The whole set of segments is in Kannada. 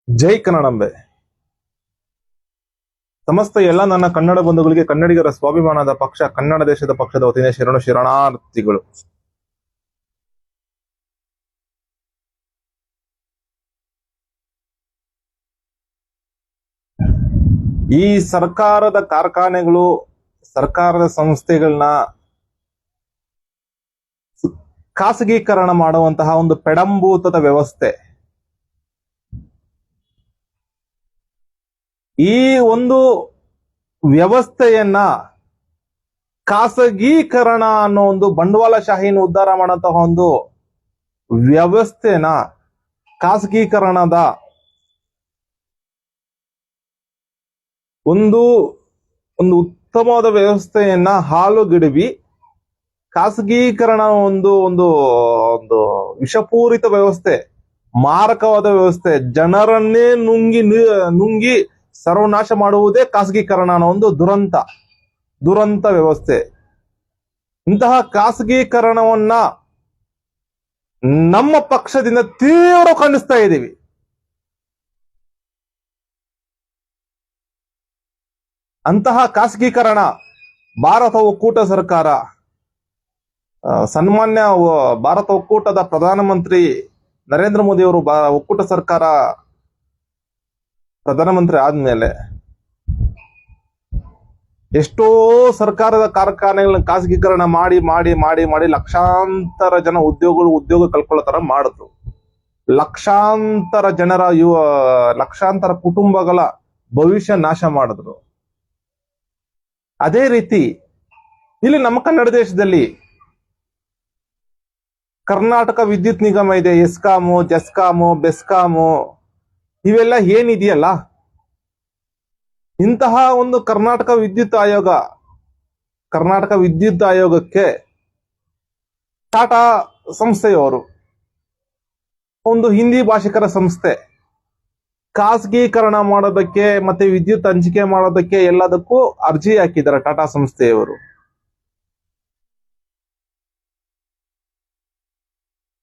ಜೈ ಕನ್ನಡಂಬೆ. ಸಮಸ್ತ ಎಲ್ಲ ನನ್ನ ಕನ್ನಡ ಬಂಧುಗಳಿಗೆ ಕನ್ನಡಿಗರ ಸ್ವಾಭಿಮಾನದ ಪಕ್ಷ ಕನ್ನಡ ದೇಶದ ಪಕ್ಷದ ವತಿಯಿಂದ ಶರಣಾರ್ಥಿಗಳು. ಈ ಸರ್ಕಾರದ ಕಾರ್ಖಾನೆಗಳು, ಸರ್ಕಾರದ ಸಂಸ್ಥೆಗಳನ್ನ ಖಾಸಗೀಕರಣ ಮಾಡುವಂತಹ ಒಂದು ಪೆಡಂಭೂತದ ವ್ಯವಸ್ಥೆ, ಈ ಒಂದು ವ್ಯವಸ್ಥೆಯನ್ನ ಖಾಸಗೀಕರಣ ಅನ್ನೋ ಒಂದು ಬಂಡವಾಳಶಾಹಿನ ಉದ್ಧಾರ ಮಾಡುವಂತಹ ಒಂದು ವ್ಯವಸ್ಥೆನ, ಖಾಸಗೀಕರಣದ ಒಂದು ಉತ್ತಮವಾದ ವ್ಯವಸ್ಥೆಯನ್ನ ಹಾಳುಗೆಡವಿ ಖಾಸಗೀಕರಣ ಒಂದು ಒಂದು ಒಂದು ವಿಷಪೂರಿತ ವ್ಯವಸ್ಥೆ, ಮಾರಕವಾದ ವ್ಯವಸ್ಥೆ, ಜನರನ್ನೇ ನುಂಗಿ ಸರ್ವನಾಶ ಮಾಡುವುದೇ ಖಾಸಗೀಕರಣ ಅನ್ನೋ ಒಂದು ದುರಂತ ವ್ಯವಸ್ಥೆ. ಇಂತಹ ಖಾಸಗೀಕರಣವನ್ನ ನಮ್ಮ ಪಕ್ಷದಿಂದ ತೀವ್ರ ಖಂಡಿಸ್ತಾ ಇದ್ದೀವಿ. ಅಂತಹ ಖಾಸಗೀಕರಣ ಭಾರತ ಒಕ್ಕೂಟ ಸರ್ಕಾರ, ಸನ್ಮಾನ್ಯ ಭಾರತ ಒಕ್ಕೂಟದ ಪ್ರಧಾನಮಂತ್ರಿ ನರೇಂದ್ರ ಮೋದಿ ಅವರು ಒಕ್ಕೂಟ ಸರ್ಕಾರ ಪ್ರಧಾನಮಂತ್ರಿ ಆದ್ಮೇಲೆ ಎಷ್ಟೋ ಸರ್ಕಾರದ ಕಾರ್ಖಾನೆಗಳನ್ನ ಖಾಸಗೀಕರಣ ಮಾಡಿ ಮಾಡಿ ಮಾಡಿ ಮಾಡಿ ಲಕ್ಷಾಂತರ ಜನ ಉದ್ಯೋಗ ಕಳ್ಕೊಳ್ಳೋ ತರ ಮಾಡಿದ್ರು. ಲಕ್ಷಾಂತರ ಕುಟುಂಬಗಳ ಭವಿಷ್ಯ ನಾಶ ಮಾಡಿದ್ರು. ಅದೇ ರೀತಿ ಇಲ್ಲಿ ನಮ್ಮ ಕನ್ನಡ ದೇಶದಲ್ಲಿ ಕರ್ನಾಟಕ ವಿದ್ಯುತ್ ನಿಗಮ ಇದೆ, ಎಸ್ಕಾಮು, ಜೆಸ್ಕಾಮು, ಬೆಸ್ಕಾಮು, ಇವೆಲ್ಲ ಏನಿದೆಯಲ್ಲ, ಇಂತಹ ಒಂದು ಕರ್ನಾಟಕ ವಿದ್ಯುತ್ ಆಯೋಗಕ್ಕೆ ಟಾಟಾ ಸಂಸ್ಥೆಯವರು, ಒಂದು ಹಿಂದಿ ಭಾಷಿಕರ ಸಂಸ್ಥೆ, ಖಾಸಗೀಕರಣ ಮಾಡೋದಕ್ಕೆ ಮತ್ತೆ ವಿದ್ಯುತ್ ಹಂಚಿಕೆ ಮಾಡೋದಕ್ಕೆ ಎಲ್ಲದಕ್ಕೂ ಅರ್ಜಿ ಹಾಕಿದ್ದಾರೆ ಟಾಟಾ ಸಂಸ್ಥೆಯವರು.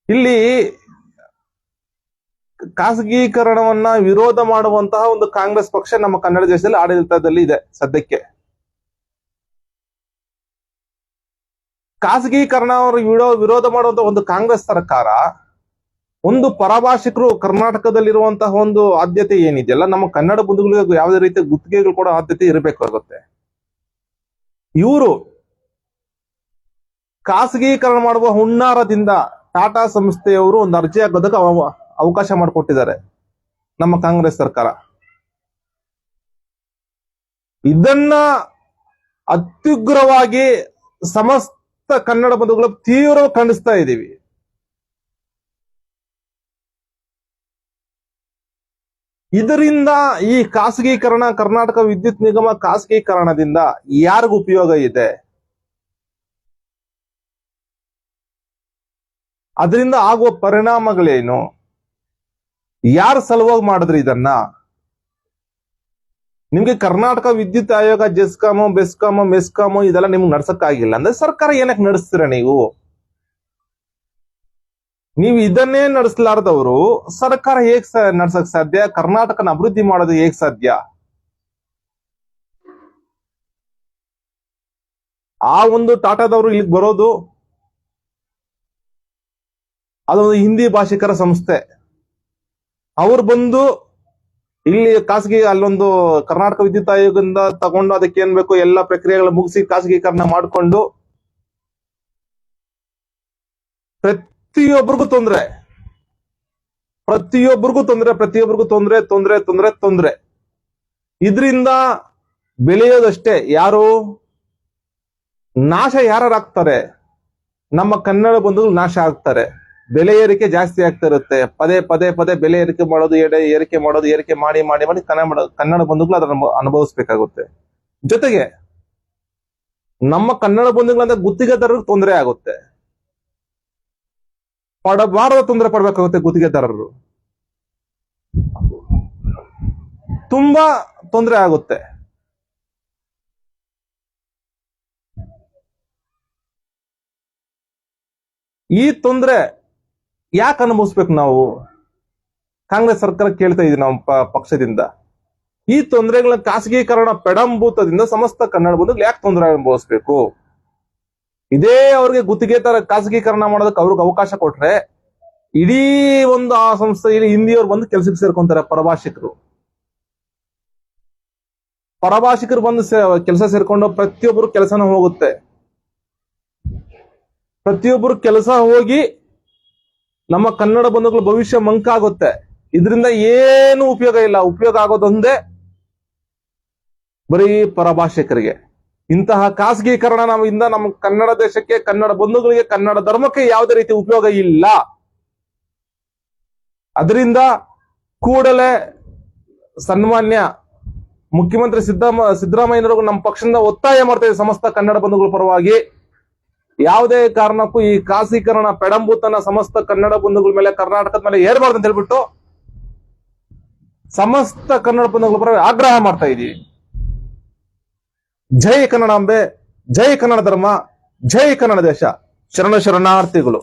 ಇಲ್ಲಿ ಖಾಸಗೀಕರಣವನ್ನ ವಿರೋಧ ಮಾಡುವಂತಹ ಒಂದು ಕಾಂಗ್ರೆಸ್ ಪಕ್ಷ ನಮ್ಮ ಕನ್ನಡ ದೇಶದಲ್ಲಿ ಆಡಳಿತದಲ್ಲಿ ಇದೆ ಸದ್ಯಕ್ಕೆ. ಖಾಸಗೀಕರಣ ವಿರೋಧ ಮಾಡುವಂತಹ ಒಂದು ಕಾಂಗ್ರೆಸ್ ಸರ್ಕಾರ, ಒಂದು ಪರಭಾಷಿಕರು ಕರ್ನಾಟಕದಲ್ಲಿರುವಂತಹ ಒಂದು ಆದ್ಯತೆ ಏನಿದೆಯಲ್ಲ, ನಮ್ಮ ಕನ್ನಡ ಬಂಧುಗಳಿಗೆ ಯಾವುದೇ ರೀತಿಯ ಗುತ್ತಿಗೆಗಳು ಕೂಡ ಆದ್ಯತೆ ಇರಬೇಕಾಗುತ್ತೆ. ಇವರು ಖಾಸಗೀಕರಣ ಮಾಡುವ ಹುನ್ನಾರದಿಂದ ಟಾಟಾ ಸಂಸ್ಥೆಯವರು ಒಂದು ಅರ್ಜಿ ಹಾಕೋದಕ್ಕೆ ಅವಕಾಶ ಮಾಡಿಕೊಟ್ಟಿದ್ದಾರೆ ನಮ್ಮ ಕಾಂಗ್ರೆಸ್ ಸರ್ಕಾರ. ಇದನ್ನ ಅತ್ಯುಗ್ರವಾಗಿ ಸಮಸ್ತ ಕನ್ನಡ ಬಂಧುಗಳು ತೀವ್ರ ಖಂಡಿಸ್ತಾ ಇದ್ದೀವಿ. ಇದರಿಂದ ಈ ಖಾಸಗೀಕರಣ, ಕರ್ನಾಟಕ ವಿದ್ಯುತ್ ನಿಗಮ ಖಾಸಗೀಕರಣದಿಂದ ಯಾರಿಗೂ ಉಪಯೋಗ ಇದೆ? ಅದರಿಂದ ಆಗುವ ಪರಿಣಾಮಗಳೇನು? ಯಾರು ಸಲುವಾಗಿ ಮಾಡಿದ್ರಿ ಇದನ್ನ? ನಿಮ್ಗೆ ಕರ್ನಾಟಕ ವಿದ್ಯುತ್ ಆಯೋಗ, ಜೆಸ್ಕಾಮು, ಬೆಸ್ಕಾಮು, ಮೆಸ್ಕಾಮು ಇದೆಲ್ಲ ನಿಮ್ಗೆ ನಡ್ಸಕ್ಕಾಗಿಲ್ಲ ಅಂದ್ರೆ ಸರ್ಕಾರ ಏನಕ್ಕೆ ನಡೆಸ್ತೀರ ನೀವು ಇದನ್ನೇ ನಡೆಸಲಾರದವರು ಸರ್ಕಾರ ಹೇಗ್ ನಡ್ಸಕ್ ಸಾಧ್ಯ? ಕರ್ನಾಟಕನ ಅಭಿವೃದ್ಧಿ ಮಾಡೋದು ಹೇಗ್ ಸಾಧ್ಯ? ಆ ಒಂದು ಟಾಟಾದವರು ಇಲ್ಲಿಗೆ ಬರೋದು, ಅದೊಂದು ಹಿಂದಿ ಭಾಷಿಕರ ಸಂಸ್ಥೆ, ಅವ್ರು ಬಂದು ಇಲ್ಲಿ ಅಲ್ಲೊಂದು ಕರ್ನಾಟಕ ವಿದ್ಯುತ್ ಆಯೋಗದಿಂದ ತಗೊಂಡು ಅದಕ್ಕೆ ಏನ್ ಬೇಕು ಎಲ್ಲ ಪ್ರಕ್ರಿಯೆಗಳ ಮುಗಿಸಿ ಖಾಸಗೀಕರಣ ಮಾಡಿಕೊಂಡು ಪ್ರತಿಯೊಬ್ಬರಿಗೂ ತೊಂದ್ರೆ. ಇದರಿಂದ ಬೆಳೆಯೋದಷ್ಟೇ, ಯಾರು ನಾಶ ಯಾರಾಗ್ತಾರೆ? ನಮ್ಮ ಕನ್ನಡ ಬಂಧುಗಳು ನಾಶ ಆಗ್ತಾರೆ. ಬೆಲೆ ಏರಿಕೆ ಜಾಸ್ತಿ ಆಗ್ತಾ ಇರುತ್ತೆ. ಪದೇ ಬೆಲೆ ಏರಿಕೆ ಮಾಡಿ ಕನ್ನಡ ಬಂಧುಗಳು ಅದನ್ನು ಅನುಭವಿಸ್ಬೇಕಾಗುತ್ತೆ. ಜೊತೆಗೆ ನಮ್ಮ ಕನ್ನಡ ಬಂಧುಗಳಂದ್ರೆ ಗುತ್ತಿಗೆದಾರರಿಗೆ ತೊಂದರೆ ಆಗುತ್ತೆ, ತೊಂದರೆ ಪಡ್ಬೇಕಾಗುತ್ತೆ. ಗುತ್ತಿಗೆದಾರರು ತುಂಬಾ ತೊಂದರೆ ಆಗುತ್ತೆ. ಈ ತೊಂದರೆ ಯಾಕೆ ಅನುಭವಿಸ್ಬೇಕು ನಾವು? ಕಾಂಗ್ರೆಸ್ ಸರ್ಕಾರ ಕೇಳ್ತಾ ಇದೀವಿ ನಮ್ಮ ಪಕ್ಷದಿಂದ. ಈ ತೊಂದರೆಗಳ ಖಾಸಗೀಕರಣ ಪೆಡಂಭೂತದಿಂದ ಸಮಸ್ತ ಕನ್ನಡ ಬಂಧುಗಳು ಯಾಕೆ ತೊಂದರೆ ಅನುಭವಿಸ್ಬೇಕು? ಇದೇ ಅವ್ರಿಗೆ ಗುತ್ತಿಗೆ ತರ ಖಾಸಗೀಕರಣ ಮಾಡೋದಕ್ಕೆ ಅವ್ರಿಗೆ ಅವಕಾಶ ಕೊಟ್ರೆ ಇಡೀ ಒಂದು ಆ ಸಂಸ್ಥೆಯಲ್ಲಿ ಹಿಂದಿಯವ್ರು ಬಂದು ಕೆಲಸಕ್ಕೆ ಸೇರ್ಕೊಂತಾರೆ. ಪರಭಾಷಿಕರು ಬಂದು ಕೆಲಸ ಸೇರ್ಕೊಂಡು ಪ್ರತಿಯೊಬ್ಬರು ಕೆಲಸನ ಹೋಗುತ್ತೆ. ಪ್ರತಿಯೊಬ್ಬರು ಕೆಲಸ ಹೋಗಿ ನಮ್ಮ ಕನ್ನಡ ಬಂಧುಗಳ ಭವಿಷ್ಯ ಮಂಕಾಗುತ್ತೆ. ಇದರಿಂದ ಏನು ಉಪಯೋಗ ಇಲ್ಲ. ಉಪಯೋಗ ಆಗೋದೊಂದೇ ಬರೀ ಪರಭಾಷಿಕರಿಗೆ. ಇಂತಹ ಖಾಸಗೀಕರಣ ನಮ್ಮಿಂದ ನಮ್ಮ ಕನ್ನಡ ದೇಶಕ್ಕೆ, ಕನ್ನಡ ಬಂಧುಗಳಿಗೆ, ಕನ್ನಡ ಧರ್ಮಕ್ಕೆ ಯಾವುದೇ ರೀತಿ ಉಪಯೋಗ ಇಲ್ಲ. ಅದರಿಂದ ಕೂಡಲೇ ಸನ್ಮಾನ್ಯ ಮುಖ್ಯಮಂತ್ರಿ ಸಿದ್ದರಾಮಯ್ಯನವರು ನಮ್ಮ ಪಕ್ಷದಿಂದ ಒತ್ತಾಯ ಮಾಡ್ತಾ ಇದೆ ಸಮಸ್ತ ಕನ್ನಡ ಬಂಧುಗಳ ಪರವಾಗಿ. ಯಾವುದೇ ಕಾರಣಕ್ಕೂ ಈ ಖಾಸಗೀಕರಣ ಪೆಡಂಭೂತನ ಸಮಸ್ತ ಕನ್ನಡ ಬಂಧುಗಳ ಮೇಲೆ, ಕರ್ನಾಟಕದ ಮೇಲೆ ಏರ್ಬಾರ್ದು ಅಂತ ಹೇಳ್ಬಿಟ್ಟು ಸಮಸ್ತ ಕನ್ನಡ ಬಂಧುಗಳ ಪರವಾಗಿ ಆಗ್ರಹ ಮಾಡ್ತಾ ಇದೀವಿ. ಜೈ ಕನ್ನಡಾಂಬೆ, ಜೈ ಕನ್ನಡ ಧರ್ಮ, ಜೈ ಕನ್ನಡ ದೇಶ. ಶರಣಾರ್ಥಿಗಳು.